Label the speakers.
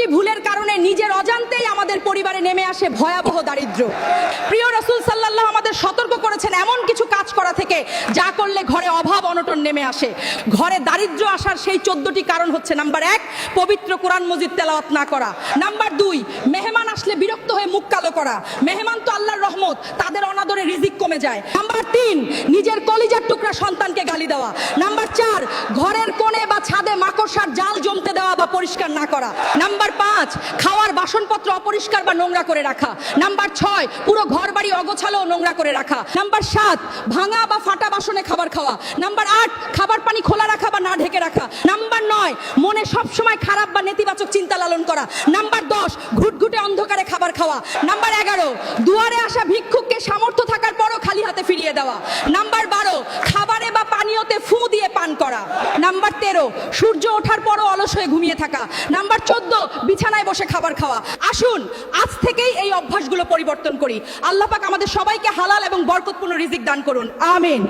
Speaker 1: 14টি ভুলের কারণে নিজের অজান্তেই আমাদের পরিবারে নেমে আসে ভয়াবহ দারিদ্র্য। প্রিয় রাসূল সাল্লাল্লাহু আমাদের সতর্ক করেছেন এমন কিছু কাজ করা থেকে যা করলে ঘরে অভাব অনটন নেমে আসে। ঘরে দারিদ্র্য আসার সেই 14টি কারণ হচ্ছে: নাম্বার 1, পবিত্র কোরআন মজিদ তেলাওয়াত না করা। নাম্বার 2, মেহমান আসলে বিরক্ত হয়ে মুখ কালো করা। মেহমান তো আল্লাহর রহমত, তাদের অনাদরে রিজিক কমে যায়। নাম্বার 3, নিজের কলিজার টুকরা সন্তানকে গালি দেওয়া। নাম্বার 4, ঘরের কোণে বা ছাদে মাকড়সার জাল জমতে দেওয়া বা পরিষ্কার না করা। নাম্বার 5, খাওয়ার বাসনপত্র অপরিষ্কার বা নোংরা করে রাখা। নাম্বার 6, পুরো ঘর বাড়ি অগোছালো ও নোংরা করে রাখা। নাম্বার 7, ভাঙা বা ফাটা বাসনে খাবার খাওয়া। নাম্বার 8, খাবার পানি খোলা রাখা বা না ঢেকে রাখা। নাম্বার 9, মনে সবসময় খারাপ বা নেতিবাচক চিন্তা লালন করা। নাম্বার 10, ঘুটঘুটে অন্ধকারে খাবার খাওয়া। নাম্বার 11, দুয়ারে আসা ভিক্ষুককে সামর্থ্য থাকার পরও খালি হাতে ফিরিয়ে দেওয়া। নাম্বার 12, খাবারে বা পানীয়তে ফু দিয়ে পান করা। নাম্বার 13, সূর্য ওঠার পরও অলস হয়ে ঘুমিয়ে থাকা। নাম্বার 14, বিছানায় বসে খাবার খাওয়া। আসুন আজ থেকেই এই অভ্যাসগুলো পরিবর্তন করি। আল্লাহ পাক আমাদের সবাইকে হালাল এবং বরকতপূর্ণ রিজিক দান করুন। আমিন।